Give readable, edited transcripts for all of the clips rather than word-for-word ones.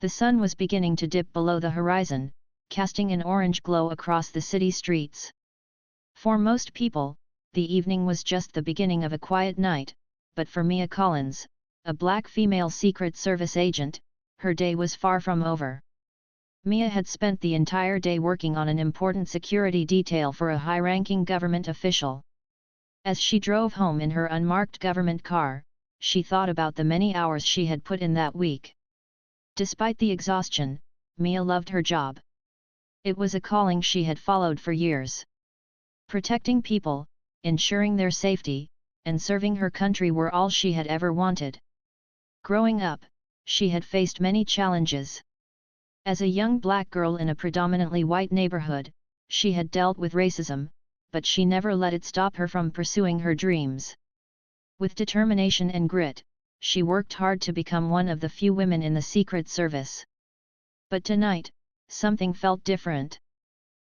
The sun was beginning to dip below the horizon, casting an orange glow across the city streets. For most people, the evening was just the beginning of a quiet night, but for Mia Collins, a black female Secret Service agent, her day was far from over. Mia had spent the entire day working on an important security detail for a high-ranking government official. As she drove home in her unmarked government car, she thought about the many hours she had put in that week. Despite the exhaustion, Mia loved her job. It was a calling she had followed for years. Protecting people, ensuring their safety, and serving her country were all she had ever wanted. Growing up, she had faced many challenges. As a young black girl in a predominantly white neighborhood, she had dealt with racism, but she never let it stop her from pursuing her dreams. With determination and grit, she worked hard to become one of the few women in the Secret Service. But tonight, something felt different.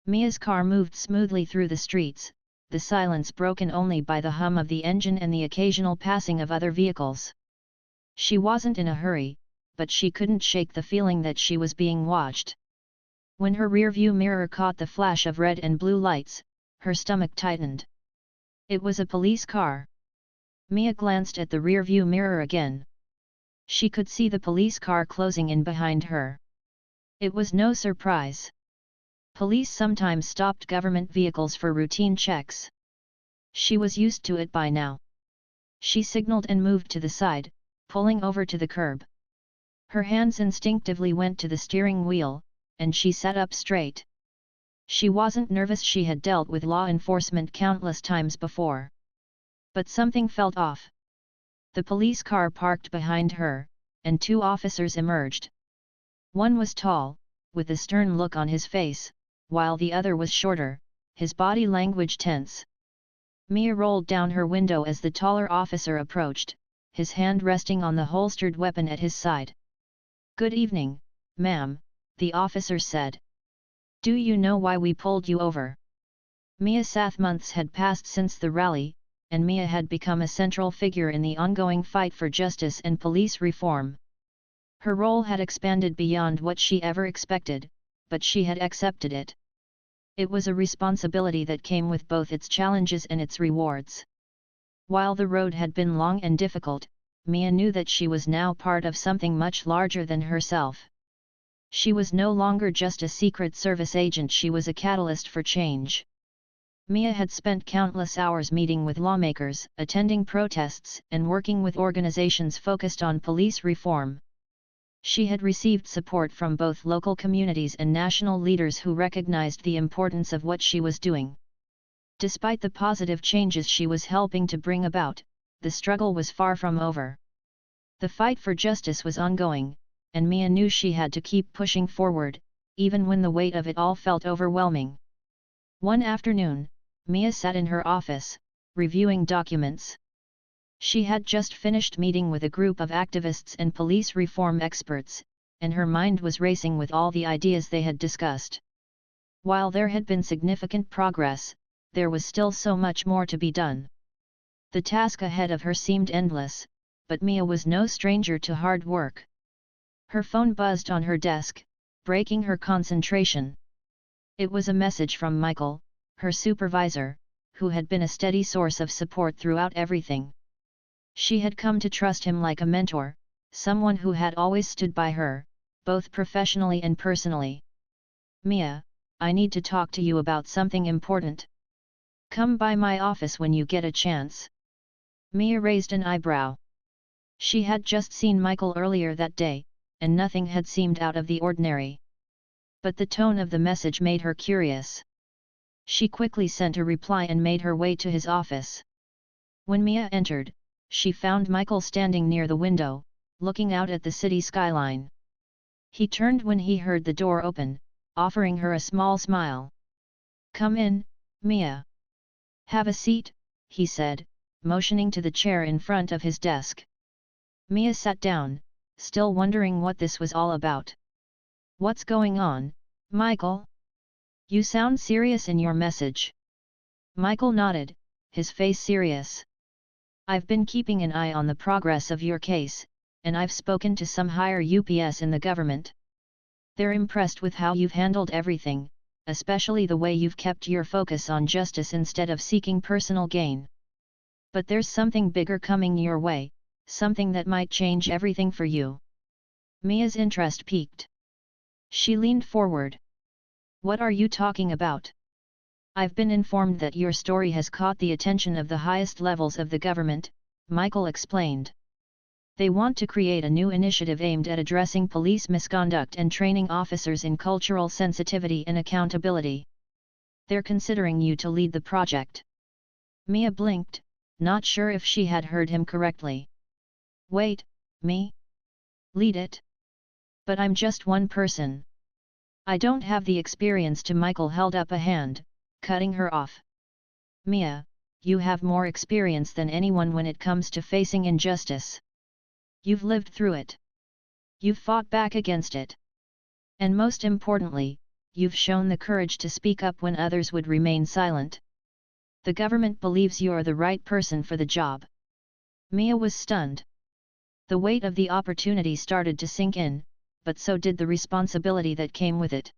Mia's car moved smoothly through the streets, the silence broken only by the hum of the engine and the occasional passing of other vehicles. She wasn't in a hurry, but she couldn't shake the feeling that she was being watched. When her rearview mirror caught the flash of red and blue lights, her stomach tightened. It was a police car. Mia glanced at the rearview mirror again. She could see the police car closing in behind her. It was no surprise. Police sometimes stopped government vehicles for routine checks. She was used to it by now. She signaled and moved to the side, pulling over to the curb. Her hands instinctively went to the steering wheel, and she sat up straight. She wasn't nervous. She had dealt with law enforcement countless times before. But something felt off. The police car parked behind her, and two officers emerged. One was tall, with a stern look on his face, while the other was shorter, his body language tense. Mia rolled down her window as the taller officer approached, his hand resting on the holstered weapon at his side. "Good evening, ma'am," the officer said. "Do you know why we pulled you over?" Mia Sath. Months had passed since the rally, and Mia had become a central figure in the ongoing fight for justice and police reform. Her role had expanded beyond what she ever expected, but she had accepted it. It was a responsibility that came with both its challenges and its rewards. While the road had been long and difficult, Mia knew that she was now part of something much larger than herself. She was no longer just a Secret Service agent, she was a catalyst for change. Mia had spent countless hours meeting with lawmakers, attending protests, and working with organizations focused on police reform. She had received support from both local communities and national leaders who recognized the importance of what she was doing. Despite the positive changes she was helping to bring about, the struggle was far from over. The fight for justice was ongoing, and Mia knew she had to keep pushing forward, even when the weight of it all felt overwhelming. One afternoon, Mia sat in her office, reviewing documents. She had just finished meeting with a group of activists and police reform experts, and her mind was racing with all the ideas they had discussed. While there had been significant progress, there was still so much more to be done. The task ahead of her seemed endless, but Mia was no stranger to hard work. Her phone buzzed on her desk, breaking her concentration. It was a message from Michael, her supervisor, who had been a steady source of support throughout everything. She had come to trust him like a mentor, someone who had always stood by her, both professionally and personally. "Mia, I need to talk to you about something important. Come by my office when you get a chance." Mia raised an eyebrow. She had just seen Michael earlier that day, and nothing had seemed out of the ordinary. But the tone of the message made her curious. She quickly sent a reply and made her way to his office. When Mia entered, she found Michael standing near the window, looking out at the city skyline. He turned when he heard the door open, offering her a small smile. "Come in, Mia. Have a seat," he said, motioning to the chair in front of his desk. Mia sat down, still wondering what this was all about. "What's going on, Michael? You sound serious in your message." Michael nodded, his face serious. "I've been keeping an eye on the progress of your case, and I've spoken to some higher UPS in the government. They're impressed with how you've handled everything, especially the way you've kept your focus on justice instead of seeking personal gain. But there's something bigger coming your way, something that might change everything for you. Mia's interest piqued. She leaned forward. What are you talking about? I've been informed that your story has caught the attention of the highest levels of the government, Michael explained. They want to create a new initiative aimed at addressing police misconduct and training officers in cultural sensitivity and accountability. They're considering you to lead the project. Mia blinked, not sure if she had heard him correctly. Wait, me? Lead it? But I'm just one person. I don't have the experience to. Michael held up a hand, cutting her off. Mia, you have more experience than anyone when it comes to facing injustice. You've lived through it. You've fought back against it. And most importantly, you've shown the courage to speak up when others would remain silent. The government believes you're the right person for the job. Mia was stunned. The weight of the opportunity started to sink in, but so did the responsibility that came with it.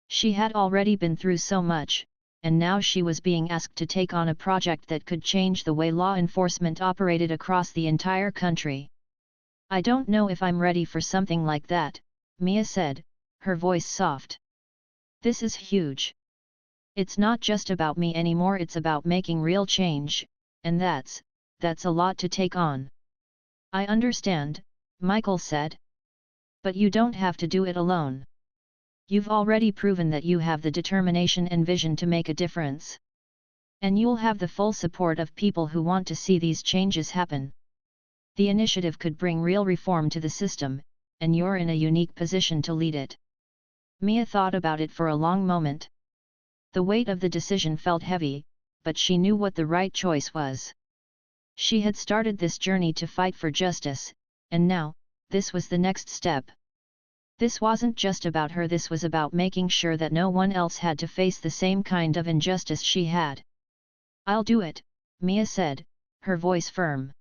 She had already been through so much, and now she was being asked to take on a project that could change the way law enforcement operated across the entire country. I don't know if I'm ready for something like that, Mia said, her voice soft. This is huge. It's not just about me anymore, it's about making real change, and that's a lot to take on. I understand, Michael said. But you don't have to do it alone. You've already proven that you have the determination and vision to make a difference. And you'll have the full support of people who want to see these changes happen. The initiative could bring real reform to the system, and you're in a unique position to lead it. Mia thought about it for a long moment. The weight of the decision felt heavy, but she knew what the right choice was. She had started this journey to fight for justice, and now, this was the next step. This wasn't just about her, this was about making sure that no one else had to face the same kind of injustice she had. I'll do it, Mia said, her voice firm.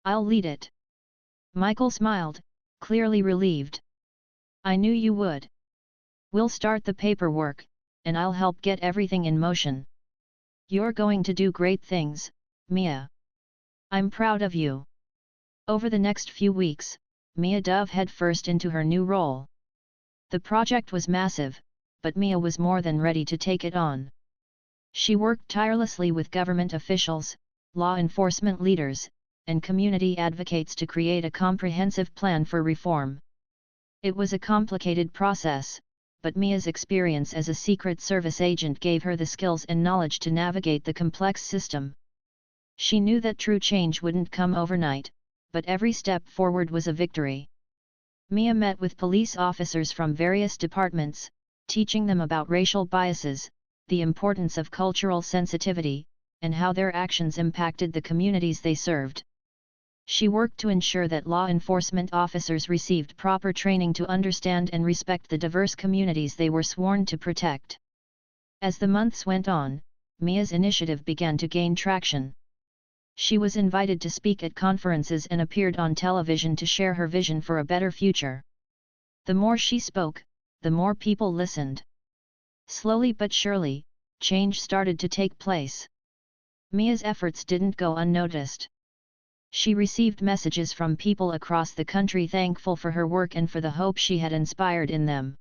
I'll lead it. Michael smiled, clearly relieved. I knew you would. We'll start the paperwork, and I'll help get everything in motion. You're going to do great things, Mia. I'm proud of you. Over the next few weeks, Mia dove headfirst into her new role. The project was massive, but Mia was more than ready to take it on. She worked tirelessly with government officials, law enforcement leaders, and community advocates to create a comprehensive plan for reform. It was a complicated process, but Mia's experience as a Secret Service agent gave her the skills and knowledge to navigate the complex system. She knew that true change wouldn't come overnight, but every step forward was a victory. Mia met with police officers from various departments, teaching them about racial biases, the importance of cultural sensitivity, and how their actions impacted the communities they served. She worked to ensure that law enforcement officers received proper training to understand and respect the diverse communities they were sworn to protect. As the months went on, Mia's initiative began to gain traction. She was invited to speak at conferences and appeared on television to share her vision for a better future. The more she spoke, the more people listened. Slowly but surely, change started to take place. Mia's efforts didn't go unnoticed. She received messages from people across the country thankful for her work and for the hope she had inspired in them.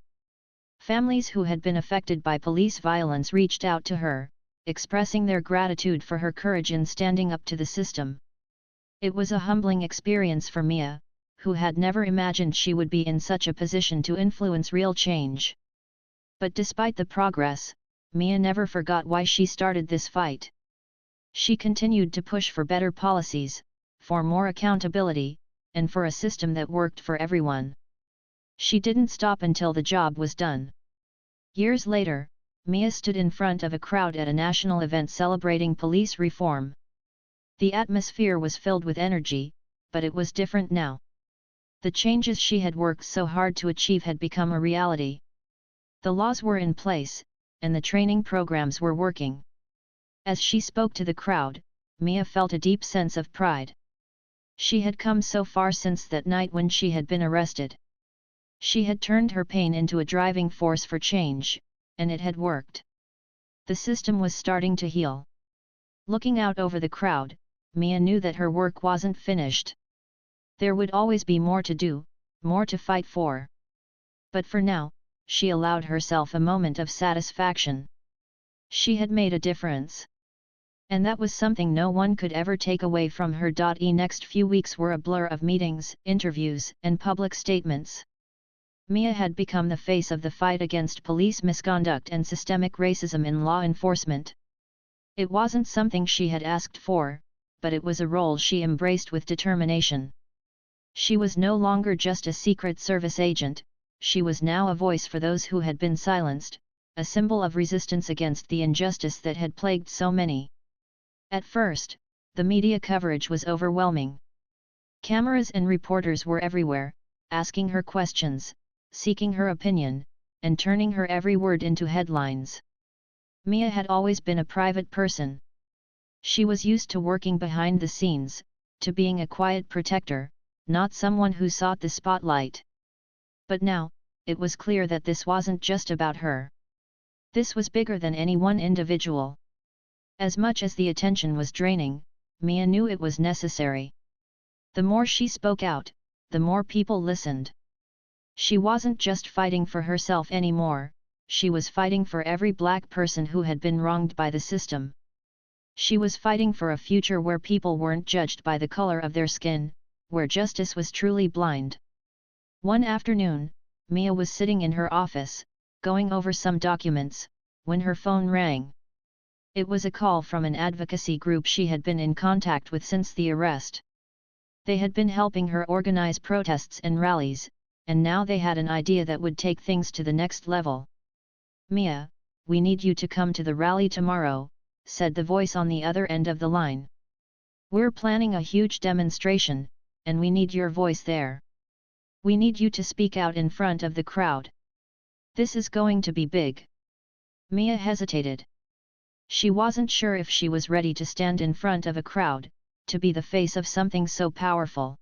Families who had been affected by police violence reached out to her, expressing their gratitude for her courage in standing up to the system. It was a humbling experience for Mia, who had never imagined she would be in such a position to influence real change. But despite the progress, Mia never forgot why she started this fight. She continued to push for better policies, for more accountability, and for a system that worked for everyone. She didn't stop until the job was done. Years later, Mia stood in front of a crowd at a national event celebrating police reform. The atmosphere was filled with energy, but it was different now. The changes she had worked so hard to achieve had become a reality. The laws were in place, and the training programs were working. As she spoke to the crowd, Mia felt a deep sense of pride. She had come so far since that night when she had been arrested. She had turned her pain into a driving force for change, and it had worked. The system was starting to heal. Looking out over the crowd, Mia knew that her work wasn't finished. There would always be more to do, more to fight for. But for now, she allowed herself a moment of satisfaction. She had made a difference. And that was something no one could ever take away from her. Next few weeks were a blur of meetings, interviews, and public statements. Mia had become the face of the fight against police misconduct and systemic racism in law enforcement. It wasn't something she had asked for, but it was a role she embraced with determination. She was no longer just a Secret Service agent, she was now a voice for those who had been silenced, a symbol of resistance against the injustice that had plagued so many. At first, the media coverage was overwhelming. Cameras and reporters were everywhere, asking her questions, seeking her opinion, and turning her every word into headlines. Mia had always been a private person. She was used to working behind the scenes, to being a quiet protector, not someone who sought the spotlight. But now, it was clear that this wasn't just about her. This was bigger than any one individual. As much as the attention was draining, Mia knew it was necessary. The more she spoke out, the more people listened. She wasn't just fighting for herself anymore, she was fighting for every Black person who had been wronged by the system. She was fighting for a future where people weren't judged by the color of their skin, where justice was truly blind. One afternoon, Mia was sitting in her office, going over some documents, when her phone rang. It was a call from an advocacy group she had been in contact with since the arrest. They had been helping her organize protests and rallies, and now they had an idea that would take things to the next level. "Mia, we need you to come to the rally tomorrow," said the voice on the other end of the line. "We're planning a huge demonstration, and we need your voice there. We need you to speak out in front of the crowd. This is going to be big." Mia hesitated. She wasn't sure if she was ready to stand in front of a crowd, to be the face of something so powerful.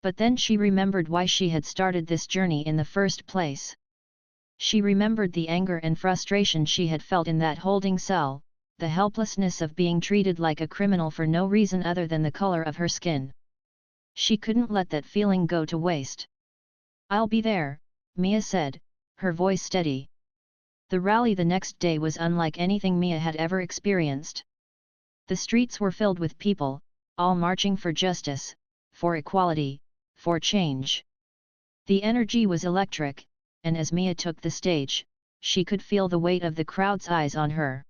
But then she remembered why she had started this journey in the first place. She remembered the anger and frustration she had felt in that holding cell, the helplessness of being treated like a criminal for no reason other than the color of her skin. She couldn't let that feeling go to waste. "I'll be there," Mia said, her voice steady. The rally the next day was unlike anything Mia had ever experienced. The streets were filled with people, all marching for justice, for equality, for change. The energy was electric, and as Mia took the stage, she could feel the weight of the crowd's eyes on her.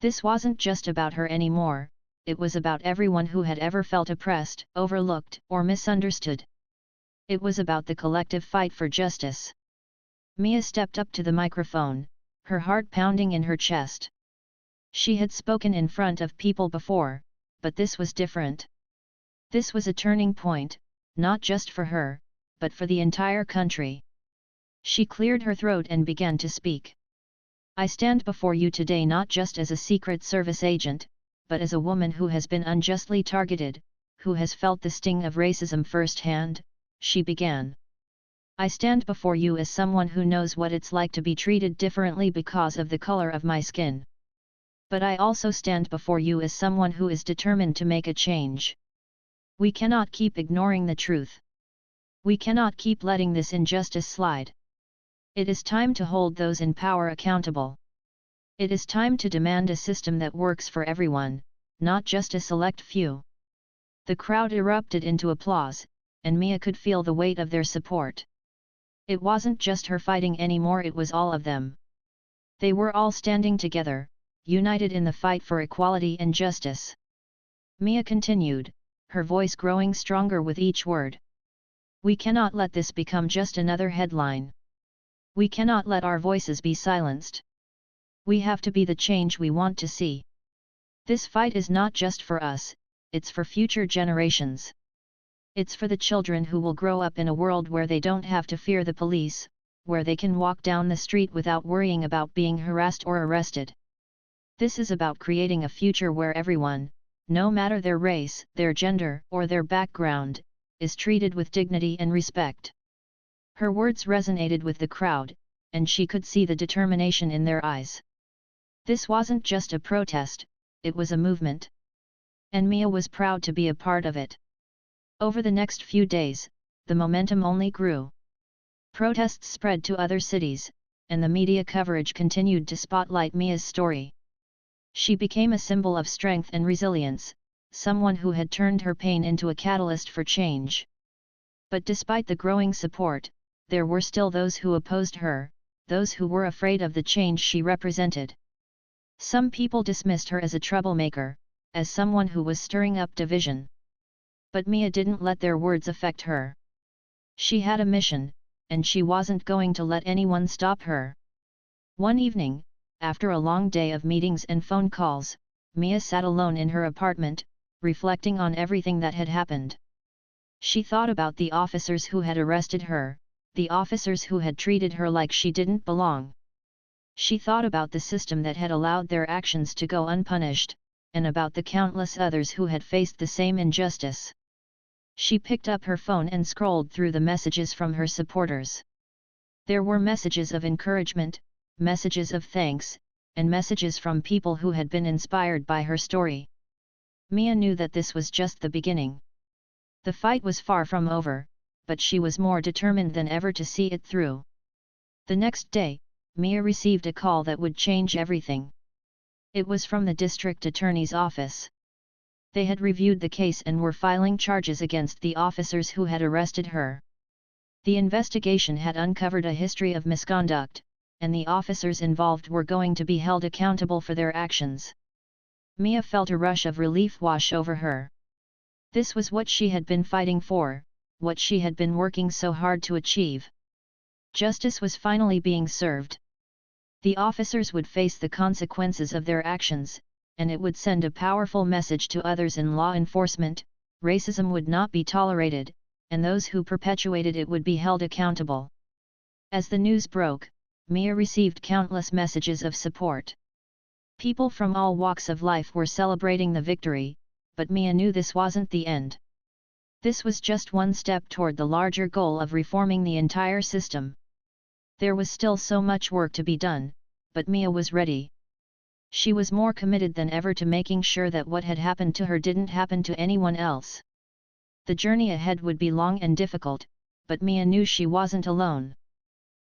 This wasn't just about her anymore, it was about everyone who had ever felt oppressed, overlooked, or misunderstood. It was about the collective fight for justice. Mia stepped up to the microphone, her heart pounding in her chest. She had spoken in front of people before, but this was different. This was a turning point, not just for her, but for the entire country. She cleared her throat and began to speak. "I stand before you today not just as a Secret Service agent, but as a woman who has been unjustly targeted, who has felt the sting of racism firsthand," she began. "I stand before you as someone who knows what it's like to be treated differently because of the color of my skin. But I also stand before you as someone who is determined to make a change. We cannot keep ignoring the truth. We cannot keep letting this injustice slide. It is time to hold those in power accountable. It is time to demand a system that works for everyone, not just a select few." The crowd erupted into applause, and Mia could feel the weight of their support. It wasn't just her fighting anymore, it was all of them. They were all standing together, united in the fight for equality and justice. Mia continued, her voice growing stronger with each word. "We cannot let this become just another headline. We cannot let our voices be silenced. We have to be the change we want to see. This fight is not just for us, it's for future generations. It's for the children who will grow up in a world where they don't have to fear the police, where they can walk down the street without worrying about being harassed or arrested. This is about creating a future where everyone, no matter their race, their gender, or their background, is treated with dignity and respect. Her words resonated with the crowd, and she could see the determination in their eyes. This wasn't just a protest, it was a movement. And Mia was proud to be a part of it. Over the next few days, the momentum only grew. Protests spread to other cities, and the media coverage continued to spotlight Mia's story. She became a symbol of strength and resilience, someone who had turned her pain into a catalyst for change. But despite the growing support, there were still those who opposed her, those who were afraid of the change she represented. Some people dismissed her as a troublemaker, as someone who was stirring up division. But Mia didn't let their words affect her. She had a mission, and she wasn't going to let anyone stop her. One evening, after a long day of meetings and phone calls, Mia sat alone in her apartment, reflecting on everything that had happened. She thought about the officers who had arrested her, the officers who had treated her like she didn't belong. She thought about the system that had allowed their actions to go unpunished, and about the countless others who had faced the same injustice. She picked up her phone and scrolled through the messages from her supporters. There were messages of encouragement, messages of thanks, and messages from people who had been inspired by her story. Mia knew that this was just the beginning. The fight was far from over, but she was more determined than ever to see it through. The next day, Mia received a call that would change everything. It was from the district attorney's office. They had reviewed the case and were filing charges against the officers who had arrested her. The investigation had uncovered a history of misconduct, and the officers involved were going to be held accountable for their actions. Mia felt a rush of relief wash over her. This was what she had been fighting for, what she had been working so hard to achieve. Justice was finally being served. The officers would face the consequences of their actions, and it would send a powerful message to others in law enforcement: racism would not be tolerated, and those who perpetuated it would be held accountable. As the news broke, Mia received countless messages of support. People from all walks of life were celebrating the victory, but Mia knew this wasn't the end. This was just one step toward the larger goal of reforming the entire system. There was still so much work to be done, but Mia was ready. She was more committed than ever to making sure that what had happened to her didn't happen to anyone else. The journey ahead would be long and difficult, but Mia knew she wasn't alone.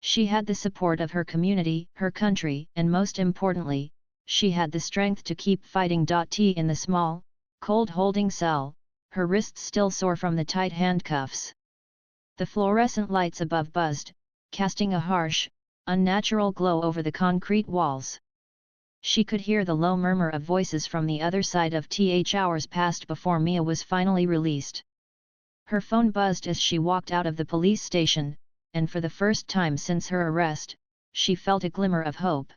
She had the support of her community, her country, and most importantly, she had the strength to keep fighting. In the small, cold holding cell, her wrists still sore from the tight handcuffs. The fluorescent lights above buzzed, casting a harsh, unnatural glow over the concrete walls. She could hear the low murmur of voices from the other side of hours passed before Mia was finally released. Her phone buzzed as she walked out of the police station, and for the first time since her arrest, she felt a glimmer of hope.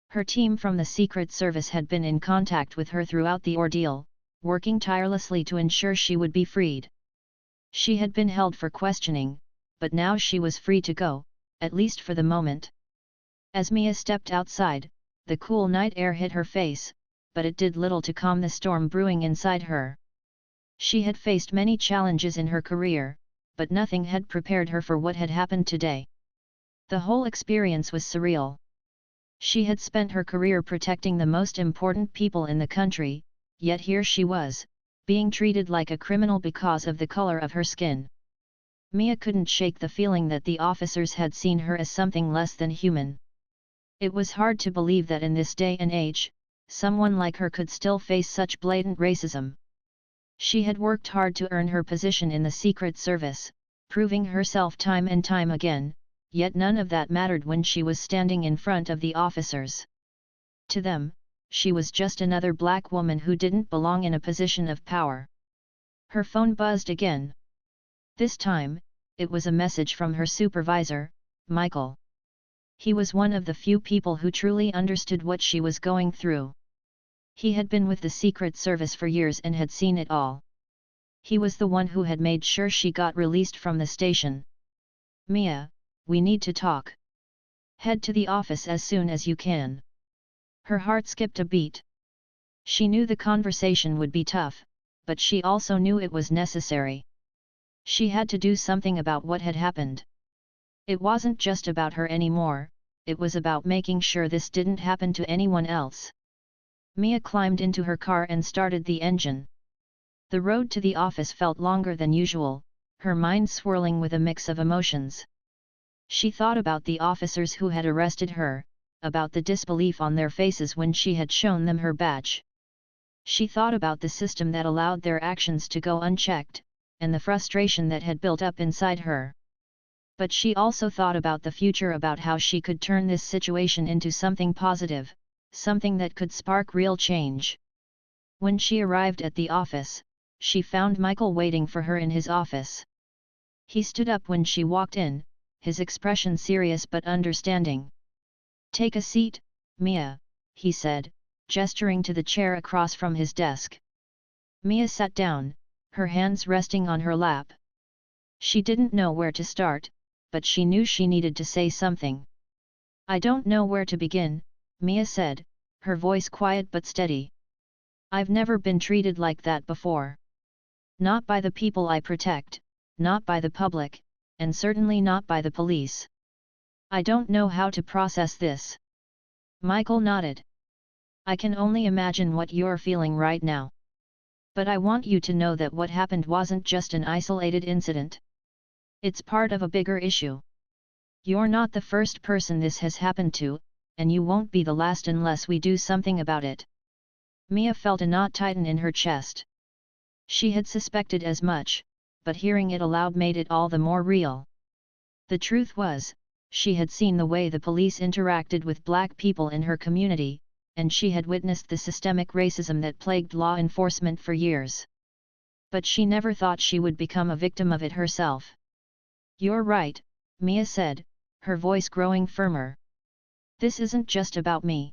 Her team from the Secret Service had been in contact with her throughout the ordeal, working tirelessly to ensure she would be freed. She had been held for questioning, but now she was free to go, at least for the moment. As Mia stepped outside, the cool night air hit her face, but it did little to calm the storm brewing inside her. She had faced many challenges in her career, but nothing had prepared her for what had happened today. The whole experience was surreal. She had spent her career protecting the most important people in the country, yet here she was, being treated like a criminal because of the color of her skin. Mia couldn't shake the feeling that the officers had seen her as something less than human. It was hard to believe that in this day and age, someone like her could still face such blatant racism. She had worked hard to earn her position in the Secret Service, proving herself time and time again, yet none of that mattered when she was standing in front of the officers. To them, she was just another black woman who didn't belong in a position of power. Her phone buzzed again. This time, it was a message from her supervisor, Michael. He was one of the few people who truly understood what she was going through. He had been with the Secret Service for years and had seen it all. He was the one who had made sure she got released from the station. "Mia, we need to talk. Head to the office as soon as you can." Her heart skipped a beat. She knew the conversation would be tough, but she also knew it was necessary. She had to do something about what had happened. It wasn't just about her anymore, it was about making sure this didn't happen to anyone else. Mia climbed into her car and started the engine. The road to the office felt longer than usual, her mind swirling with a mix of emotions. She thought about the officers who had arrested her, about the disbelief on their faces when she had shown them her badge. She thought about the system that allowed their actions to go unchecked, and the frustration that had built up inside her. But she also thought about the future, about how she could turn this situation into something positive, something that could spark real change. When she arrived at the office, she found Michael waiting for her in his office. He stood up when she walked in, his expression serious but understanding. "Take a seat, Mia," he said, gesturing to the chair across from his desk. Mia sat down, her hands resting on her lap. She didn't know where to start, but she knew she needed to say something. "I don't know where to begin," Mia said, her voice quiet but steady. "I've never been treated like that before. Not by the people I protect, not by the public, and certainly not by the police. I don't know how to process this." Michael nodded. "I can only imagine what you're feeling right now. But I want you to know that what happened wasn't just an isolated incident. It's part of a bigger issue. You're not the first person this has happened to, and you won't be the last unless we do something about it." Mia felt a knot tighten in her chest. She had suspected as much, but hearing it aloud made it all the more real. The truth was, she had seen the way the police interacted with black people in her community, and she had witnessed the systemic racism that plagued law enforcement for years. But she never thought she would become a victim of it herself. "You're right," Mia said, her voice growing firmer. "This isn't just about me.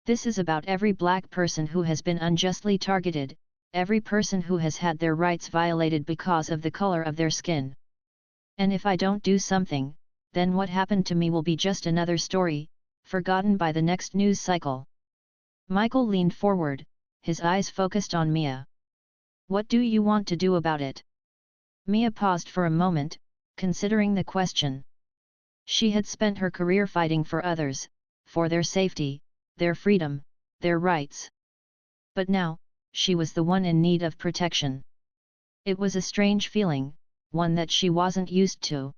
This is about every black person who has been unjustly targeted, every person who has had their rights violated because of the color of their skin. And if I don't do something, then what happened to me will be just another story, forgotten by the next news cycle." Michael leaned forward, his eyes focused on Mia. "What do you want to do about it?" Mia paused for a moment, considering the question. She had spent her career fighting for others, for their safety, their freedom, their rights. But now, she was the one in need of protection. It was a strange feeling, one that she wasn't used to.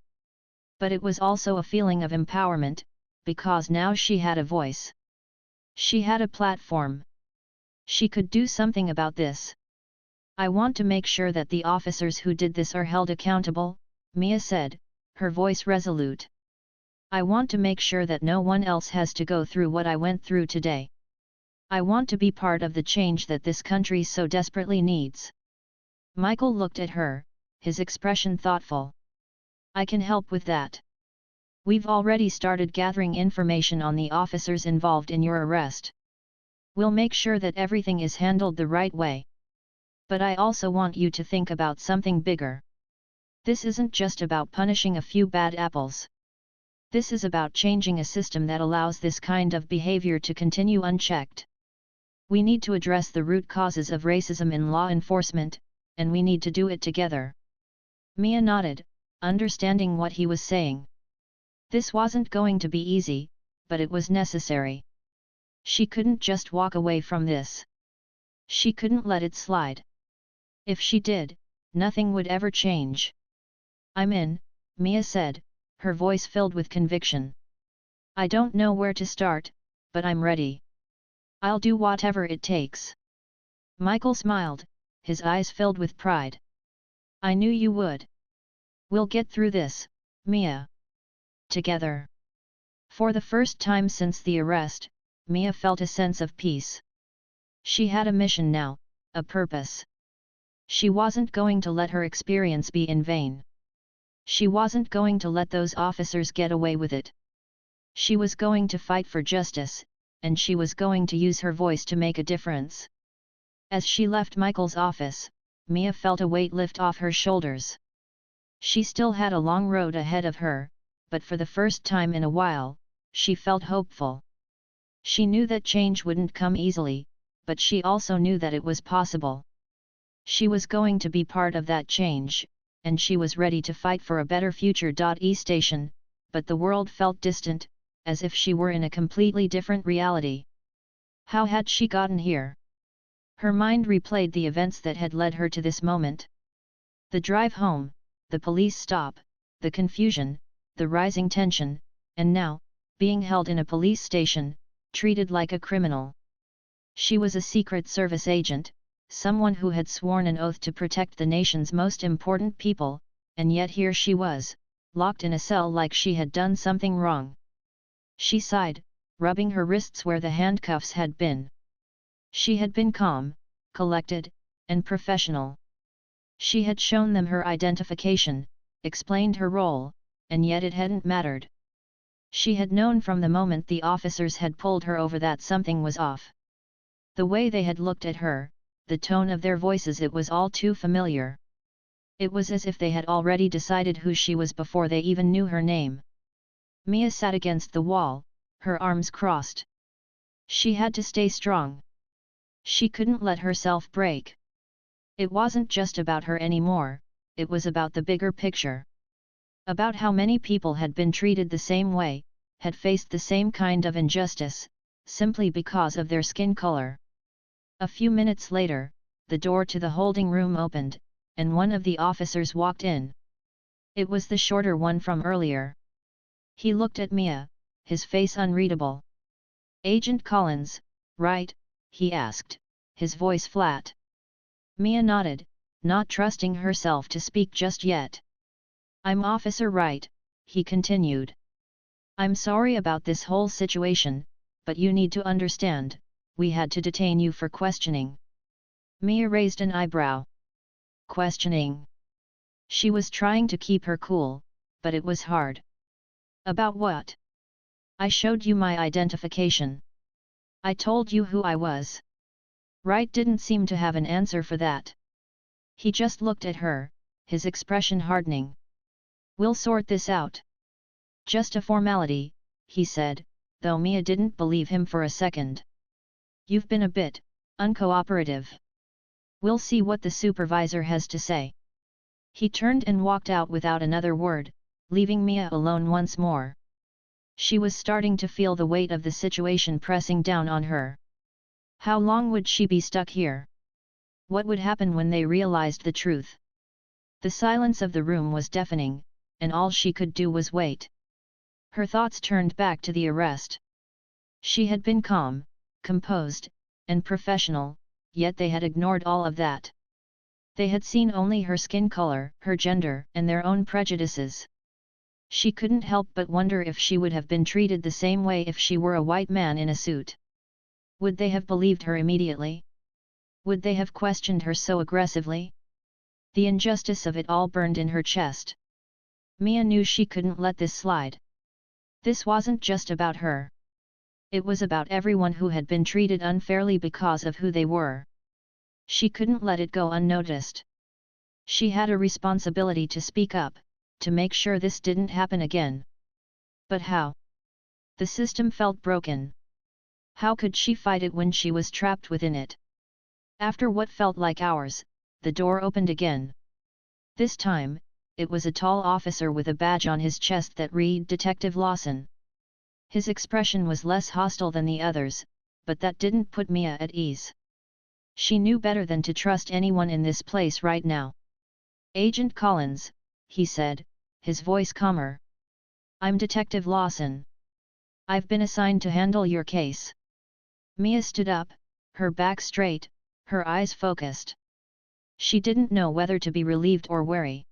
But it was also a feeling of empowerment, because now she had a voice. She had a platform. She could do something about this. "I want to make sure that the officers who did this are held accountable," Mia said, her voice resolute. "I want to make sure that no one else has to go through what I went through today. I want to be part of the change that this country so desperately needs." Michael looked at her, his expression thoughtful. "I can help with that. We've already started gathering information on the officers involved in your arrest. We'll make sure that everything is handled the right way. But I also want you to think about something bigger. This isn't just about punishing a few bad apples. This is about changing a system that allows this kind of behavior to continue unchecked. We need to address the root causes of racism in law enforcement, and we need to do it together." Mia nodded, understanding what he was saying. This wasn't going to be easy, but it was necessary. She couldn't just walk away from this. She couldn't let it slide. If she did, nothing would ever change. "I'm in," Mia said, her voice filled with conviction. "I don't know where to start, but I'm ready. I'll do whatever it takes." Michael smiled, his eyes filled with pride. "I knew you would. We'll get through this, Mia. Together." For the first time since the arrest, Mia felt a sense of peace. She had a mission now, a purpose. She wasn't going to let her experience be in vain. She wasn't going to let those officers get away with it. She was going to fight for justice, and she was going to use her voice to make a difference. As she left Michael's office, Mia felt a weight lift off her shoulders. She still had a long road ahead of her, but for the first time in a while, she felt hopeful. She knew that change wouldn't come easily, but she also knew that it was possible. She was going to be part of that change, and she was ready to fight for a better future. Station, but the world felt distant, as if she were in a completely different reality. How had she gotten here? Her mind replayed the events that had led her to this moment. The drive home, the police stop, the confusion, the rising tension, and now, being held in a police station, treated like a criminal. She was a Secret Service agent, someone who had sworn an oath to protect the nation's most important people, and yet here she was, locked in a cell like she had done something wrong. She sighed, rubbing her wrists where the handcuffs had been. She had been calm, collected, and professional. She had shown them her identification, explained her role, and yet it hadn't mattered. She had known from the moment the officers had pulled her over that something was off. The way they had looked at her, the tone of their voices, it was all too familiar. It was as if they had already decided who she was before they even knew her name. Mia sat against the wall, her arms crossed. She had to stay strong. She couldn't let herself break. It wasn't just about her anymore, it was about the bigger picture. About how many people had been treated the same way, had faced the same kind of injustice, simply because of their skin color. A few minutes later, the door to the holding room opened, and one of the officers walked in. It was the shorter one from earlier. He looked at Mia, his face unreadable. "Agent Collins, right?" he asked, his voice flat. Mia nodded, not trusting herself to speak just yet. "I'm Officer Wright," he continued. "I'm sorry about this whole situation, but you need to understand, we had to detain you for questioning." Mia raised an eyebrow. Questioning? She was trying to keep her cool, but it was hard. "About what?" "I showed you my identification. I told you who I was." Wright didn't seem to have an answer for that. He just looked at her, his expression hardening. "We'll sort this out." "Just a formality," he said, though Mia didn't believe him for a second. "You've been a bit uncooperative. We'll see what the supervisor has to say." He turned and walked out without another word, leaving Mia alone once more. She was starting to feel the weight of the situation pressing down on her. How long would she be stuck here? What would happen when they realized the truth? The silence of the room was deafening, and all she could do was wait. Her thoughts turned back to the arrest. She had been calm, composed, and professional, yet they had ignored all of that. They had seen only her skin color, her gender, and their own prejudices. She couldn't help but wonder if she would have been treated the same way if she were a white man in a suit. Would they have believed her immediately? Would they have questioned her so aggressively? The injustice of it all burned in her chest. Mia knew she couldn't let this slide. This wasn't just about her. It was about everyone who had been treated unfairly because of who they were. She couldn't let it go unnoticed. She had a responsibility to speak up, to make sure this didn't happen again. But how? The system felt broken. How could she fight it when she was trapped within it? After what felt like hours, the door opened again. This time, it was a tall officer with a badge on his chest that read Detective Lawson. His expression was less hostile than the others, but that didn't put Mia at ease. She knew better than to trust anyone in this place right now. "Agent Collins," he said, his voice calmer. "I'm Detective Lawson. I've been assigned to handle your case." Mia stood up, her back straight, her eyes focused. She didn't know whether to be relieved or wary.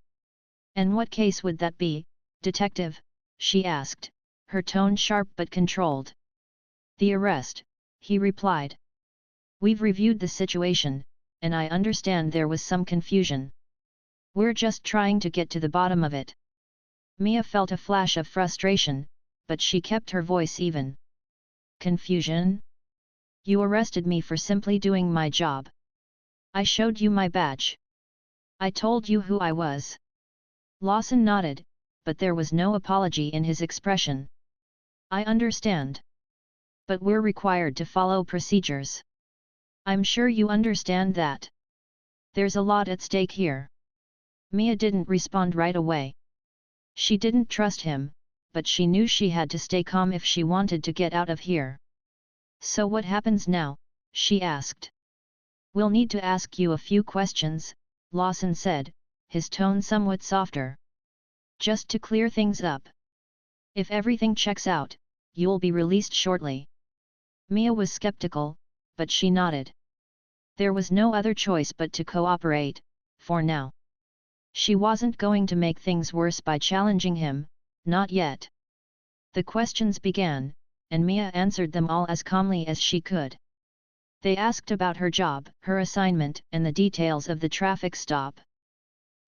"And what case would that be, Detective?" she asked, her tone sharp but controlled. "The arrest," he replied. "We've reviewed the situation, and I understand there was some confusion. We're just trying to get to the bottom of it." Mia felt a flash of frustration, but she kept her voice even. "Confusion? You arrested me for simply doing my job. I showed you my badge. I told you who I was." Lawson nodded, but there was no apology in his expression. "I understand. But we're required to follow procedures. I'm sure you understand that. There's a lot at stake here. Mia didn't respond right away. She didn't trust him, but she knew she had to stay calm if she wanted to get out of here. So what happens now? She asked. We'll need to ask you a few questions, Lawson said, his tone somewhat softer. Just to clear things up. If everything checks out, you'll be released shortly. Mia was skeptical, but she nodded. There was no other choice but to cooperate, for now. She wasn't going to make things worse by challenging him, not yet. The questions began, and Mia answered them all as calmly as she could. They asked about her job, her assignment, and the details of the traffic stop.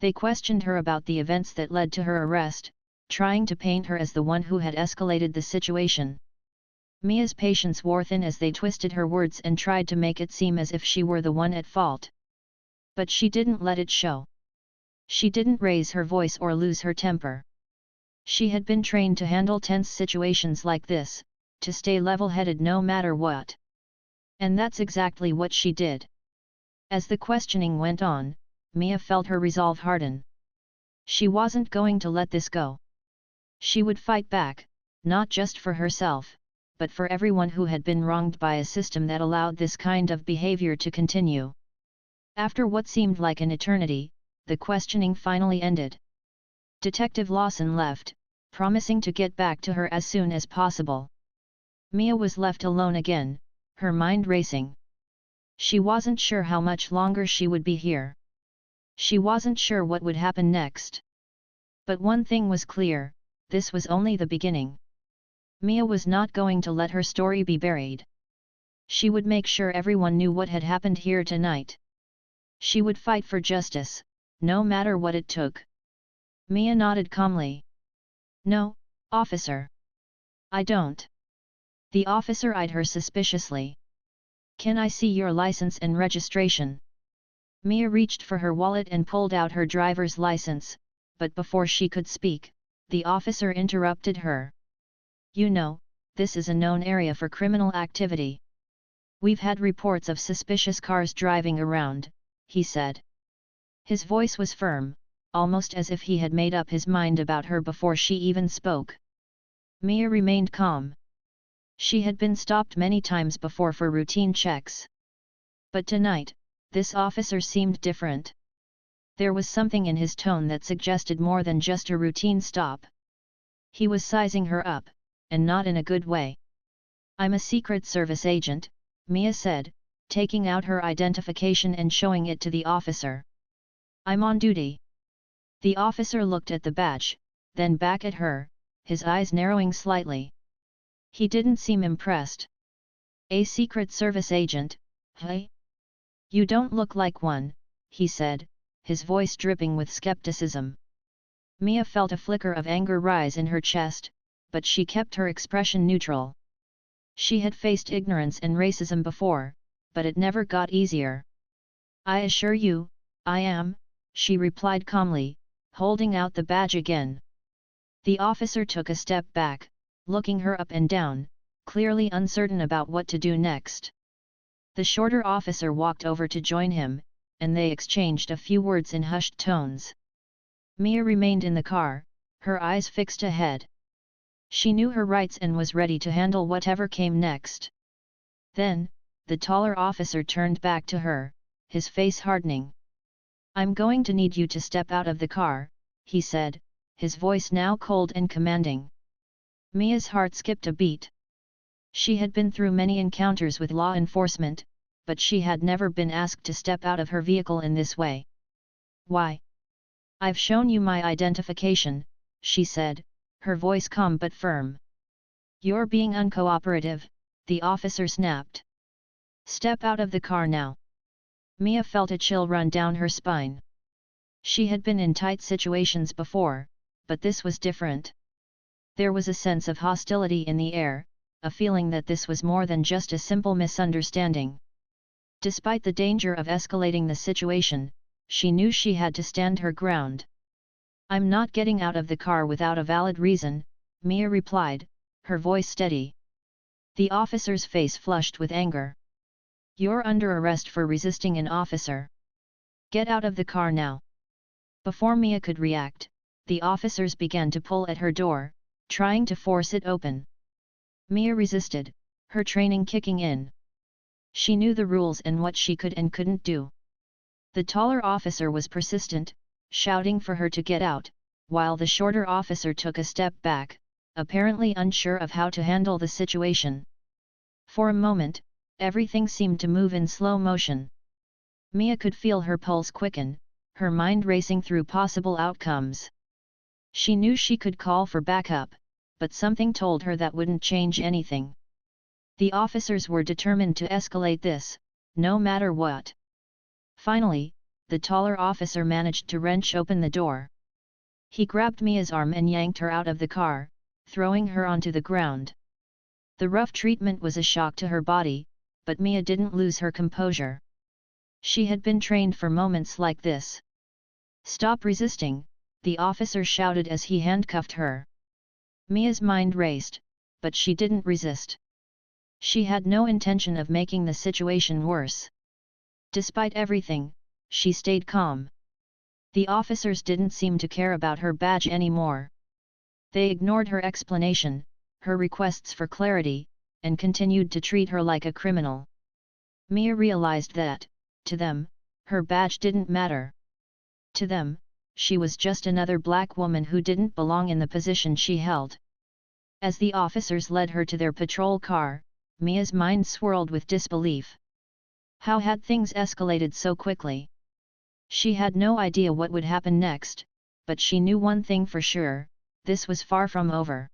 They questioned her about the events that led to her arrest, trying to paint her as the one who had escalated the situation. Mia's patience wore thin as they twisted her words and tried to make it seem as if she were the one at fault. But she didn't let it show. She didn't raise her voice or lose her temper. She had been trained to handle tense situations like this, to stay level-headed no matter what. And that's exactly what she did. As the questioning went on, Mia felt her resolve harden. She wasn't going to let this go. She would fight back, not just for herself, but for everyone who had been wronged by a system that allowed this kind of behavior to continue. After what seemed like an eternity, the questioning finally ended. Detective Lawson left, promising to get back to her as soon as possible. Mia was left alone again, her mind racing. She wasn't sure how much longer she would be here. She wasn't sure what would happen next. But one thing was clear, this was only the beginning. Mia was not going to let her story be buried. She would make sure everyone knew what had happened here tonight. She would fight for justice, no matter what it took. Mia nodded calmly. No, officer. I don't. The officer eyed her suspiciously. Can I see your license and registration? Mia reached for her wallet and pulled out her driver's license, but before she could speak, the officer interrupted her. You know, this is a known area for criminal activity. We've had reports of suspicious cars driving around, he said. His voice was firm, almost as if he had made up his mind about her before she even spoke. Mia remained calm. She had been stopped many times before for routine checks. But tonight, this officer seemed different. There was something in his tone that suggested more than just a routine stop. He was sizing her up, and not in a good way. I'm a Secret Service agent, Mia said, taking out her identification and showing it to the officer. I'm on duty. The officer looked at the badge, then back at her, his eyes narrowing slightly. He didn't seem impressed. A Secret Service agent, hey? You don't look like one, he said, his voice dripping with skepticism. Mia felt a flicker of anger rise in her chest, but she kept her expression neutral. She had faced ignorance and racism before, but it never got easier. I assure you, I am, she replied calmly, holding out the badge again. The officer took a step back, looking her up and down, clearly uncertain about what to do next. The shorter officer walked over to join him, and they exchanged a few words in hushed tones. Mia remained in the car, her eyes fixed ahead. She knew her rights and was ready to handle whatever came next. Then, the taller officer turned back to her, his face hardening. I'm going to need you to step out of the car, he said, his voice now cold and commanding. Mia's heart skipped a beat. She had been through many encounters with law enforcement, but she had never been asked to step out of her vehicle in this way. Why? I've shown you my identification, she said, her voice calm but firm. You're being uncooperative, the officer snapped. Step out of the car now. Mia felt a chill run down her spine. She had been in tight situations before, but this was different. There was a sense of hostility in the air, a feeling that this was more than just a simple misunderstanding. Despite the danger of escalating the situation, she knew she had to stand her ground. I'm not getting out of the car without a valid reason, Mia replied, her voice steady. The officer's face flushed with anger. You're under arrest for resisting an officer. Get out of the car now. Before Mia could react, the officers began to pull at her door, trying to force it open. Mia resisted, her training kicking in. She knew the rules and what she could and couldn't do. The taller officer was persistent, shouting for her to get out, while the shorter officer took a step back, apparently unsure of how to handle the situation. For a moment, everything seemed to move in slow motion. Mia could feel her pulse quicken, her mind racing through possible outcomes. She knew she could call for backup, but something told her that wouldn't change anything. The officers were determined to escalate this, no matter what. Finally, the taller officer managed to wrench open the door. He grabbed Mia's arm and yanked her out of the car, throwing her onto the ground. The rough treatment was a shock to her body, but Mia didn't lose her composure. She had been trained for moments like this. "Stop resisting," the officer shouted as he handcuffed her. Mia's mind raced, but she didn't resist. She had no intention of making the situation worse. Despite everything, she stayed calm. The officers didn't seem to care about her badge anymore. They ignored her explanation, her requests for clarity, and continued to treat her like a criminal. Mia realized that, to them, her badge didn't matter. To them, she was just another black woman who didn't belong in the position she held. As the officers led her to their patrol car, Mia's mind swirled with disbelief. How had things escalated so quickly? She had no idea what would happen next, but she knew one thing for sure: this was far from over.